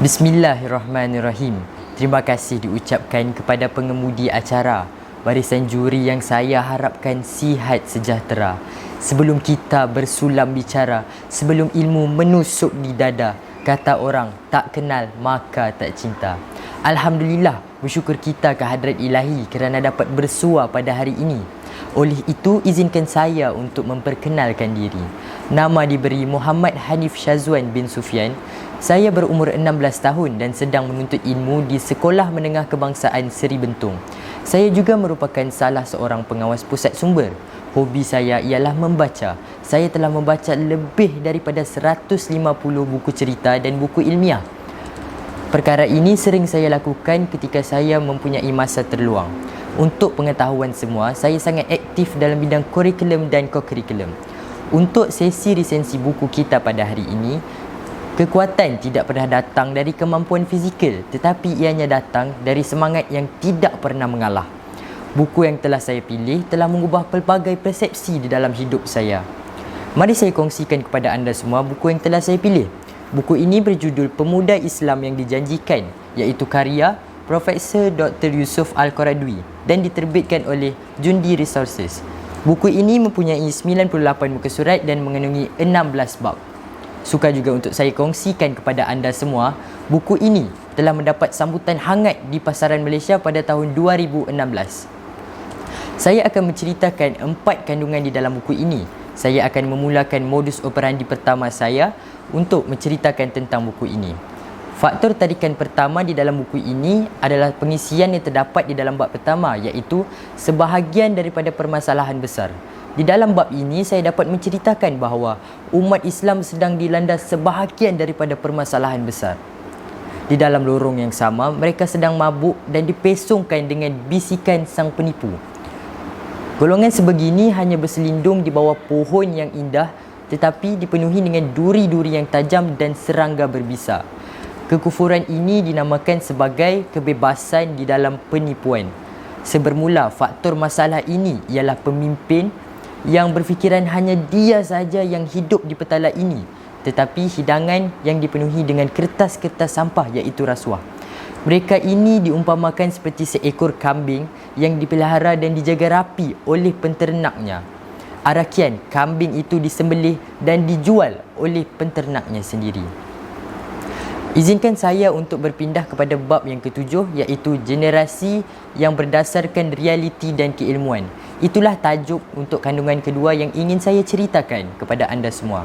Bismillahirrahmanirrahim. Terima kasih diucapkan kepada pengemudi acara, barisan juri yang saya harapkan sihat sejahtera. Sebelum kita bersulam bicara, sebelum ilmu menusuk di dada, kata orang tak kenal maka tak cinta. Alhamdulillah, bersyukur kita ke hadrat ilahi kerana dapat bersua pada hari ini. Oleh itu, izinkan saya untuk memperkenalkan diri. Nama diberi Muhammad Hanif Syazwan bin Sufyan. Saya berumur 16 tahun dan sedang menuntut ilmu di Sekolah Menengah Kebangsaan Seri Bentung. Saya juga merupakan salah seorang pengawas pusat sumber. Hobi saya ialah membaca. Saya telah membaca lebih daripada 150 buku cerita dan buku ilmiah. Perkara ini sering saya lakukan ketika saya mempunyai masa terluang. Untuk pengetahuan semua, saya sangat aktif dalam bidang kurikulum dan co-kurikulum. Untuk sesi resensi buku kita pada hari ini, kekuatan tidak pernah datang dari kemampuan fizikal, tetapi ianya datang dari semangat yang tidak pernah mengalah. Buku yang telah saya pilih telah mengubah pelbagai persepsi di dalam hidup saya. Mari saya kongsikan kepada anda semua buku yang telah saya pilih. Buku ini berjudul Pemuda Islam yang Dijanjikan, iaitu karya Profesor Dr. Yusuf Al-Qaradwi dan diterbitkan oleh Jundi Resources. Buku ini mempunyai 98 muka surat dan mengandungi 16 bab. Suka juga untuk saya kongsikan kepada anda semua, buku ini telah mendapat sambutan hangat di pasaran Malaysia pada tahun 2016. Saya akan menceritakan 4 kandungan di dalam buku ini. Saya akan memulakan modus operandi pertama saya untuk menceritakan tentang buku ini. Faktor tarikan pertama di dalam buku ini adalah pengisian yang terdapat di dalam bab pertama, iaitu sebahagian daripada permasalahan besar. Di dalam bab ini saya dapat menceritakan bahawa umat Islam sedang dilanda sebahagian daripada permasalahan besar. Di dalam lorong yang sama, mereka sedang mabuk dan dipesongkan dengan bisikan sang penipu. Golongan sebegini hanya berselindung di bawah pohon yang indah, tetapi dipenuhi dengan duri-duri yang tajam dan serangga berbisa. Kekufuran ini dinamakan sebagai kebebasan di dalam penipuan. Sebermula, faktor masalah ini ialah pemimpin yang berfikiran hanya dia saja yang hidup di petala ini, tetapi hidangan yang dipenuhi dengan kertas-kertas sampah, iaitu rasuah. Mereka ini diumpamakan seperti seekor kambing yang dipelihara dan dijaga rapi oleh penternaknya. Arakian, kambing itu disembelih dan dijual oleh penternaknya sendiri. Izinkan saya untuk berpindah kepada bab yang ketujuh, iaitu generasi yang berdasarkan realiti dan keilmuan. Itulah tajuk untuk kandungan kedua yang ingin saya ceritakan kepada anda semua.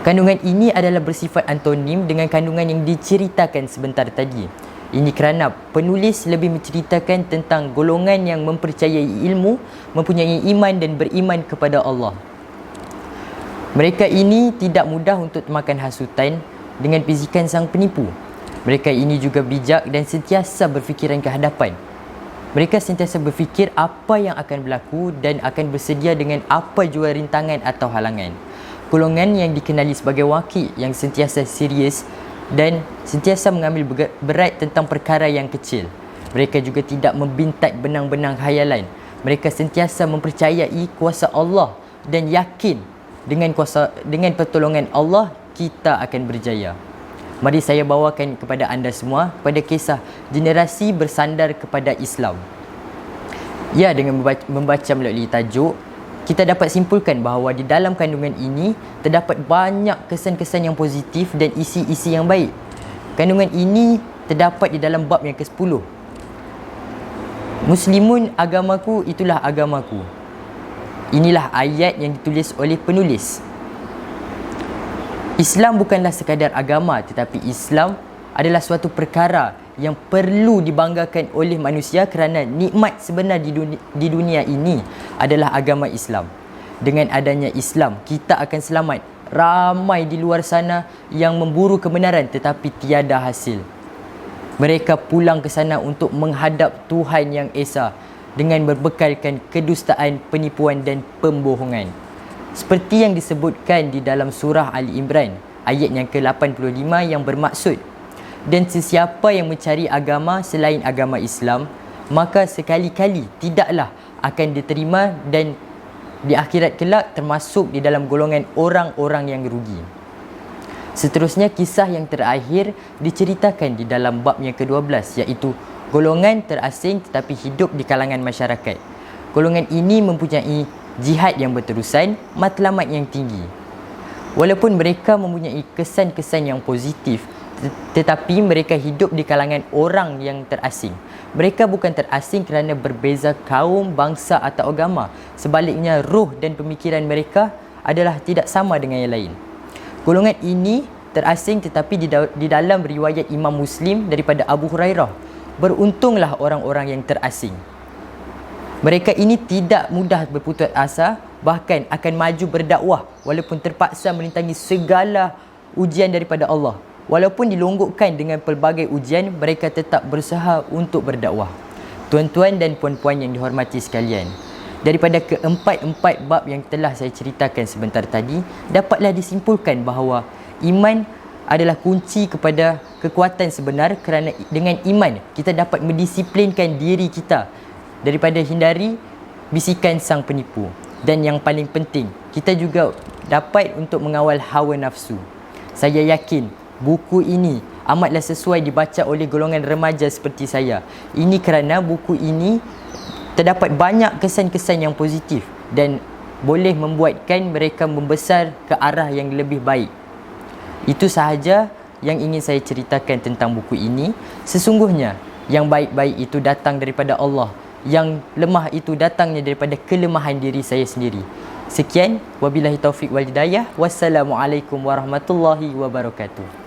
Kandungan ini adalah bersifat antonim dengan kandungan yang diceritakan sebentar tadi. Ini kerana penulis lebih menceritakan tentang golongan yang mempercayai ilmu, mempunyai iman dan beriman kepada Allah. Mereka ini tidak mudah untuk termakan hasutan dengan bisikan sang penipu. Mereka ini juga bijak dan sentiasa berfikiran ke hadapan. Mereka sentiasa berfikir apa yang akan berlaku dan akan bersedia dengan apa jua rintangan atau halangan. Golongan yang dikenali sebagai waqi, yang sentiasa serius dan sentiasa mengambil berat tentang perkara yang kecil. Mereka juga tidak membintat benang-benang khayalan. Mereka sentiasa mempercayai kuasa Allah dan yakin dengan pertolongan Allah kita akan berjaya. Mari saya bawakan kepada anda semua pada kisah generasi bersandar kepada Islam. Ya, dengan membaca melalui tajuk, kita dapat simpulkan bahawa di dalam kandungan ini terdapat banyak kesan-kesan yang positif dan isi-isi yang baik. Kandungan ini terdapat di dalam bab yang ke-10. Muslimun agamaku, itulah agamaku. Inilah ayat yang ditulis oleh penulis. Islam bukanlah sekadar agama, tetapi Islam adalah suatu perkara yang perlu dibanggakan oleh manusia kerana nikmat sebenar di dunia ini adalah agama Islam. Dengan adanya Islam, kita akan selamat. Ramai di luar sana yang memburu kebenaran tetapi tiada hasil. Mereka pulang ke sana untuk menghadap Tuhan yang Esa dengan berbekalkan kedustaan, penipuan dan pembohongan. Seperti yang disebutkan di dalam surah Ali Imran, ayat yang ke-85 yang bermaksud, dan sesiapa yang mencari agama selain agama Islam, maka sekali-kali tidaklah akan diterima dan di akhirat kelak termasuk di dalam golongan orang-orang yang rugi. Seterusnya, kisah yang terakhir diceritakan di dalam bab yang ke-12, iaitu golongan terasing tetapi hidup di kalangan masyarakat. Golongan ini mempunyai jihad yang berterusan, matlamat yang tinggi. Walaupun mereka mempunyai kesan-kesan yang positif, tetapi mereka hidup di kalangan orang yang terasing. Mereka bukan terasing kerana berbeza kaum, bangsa atau agama. Sebaliknya, ruh dan pemikiran mereka adalah tidak sama dengan yang lain. Golongan ini terasing tetapi di dalam riwayat Imam Muslim daripada Abu Hurairah, beruntunglah orang-orang yang terasing. Mereka ini tidak mudah berputus asa, bahkan akan maju berdakwah walaupun terpaksa merintangi segala ujian daripada Allah. Walaupun dilonggokkan dengan pelbagai ujian, mereka tetap berusaha untuk berdakwah. Tuan-tuan dan puan-puan yang dihormati sekalian, daripada keempat-empat bab yang telah saya ceritakan sebentar tadi, dapatlah disimpulkan bahawa iman adalah kunci kepada kekuatan sebenar, kerana dengan iman kita dapat mendisiplinkan diri kita daripada hindari bisikan sang penipu. Dan yang paling penting, kita juga dapat untuk mengawal hawa nafsu. Saya yakin buku ini amatlah sesuai dibaca oleh golongan remaja seperti saya. Ini kerana buku ini terdapat banyak kesan-kesan yang positif dan boleh membuatkan mereka membesar ke arah yang lebih baik. Itu sahaja yang ingin saya ceritakan tentang buku ini. Sesungguhnya yang baik-baik itu datang daripada Allah, yang lemah itu datangnya daripada kelemahan diri saya sendiri. Sekian, wabillahi taufiq wal hidayah. Wassalamualaikum warahmatullahi wabarakatuh.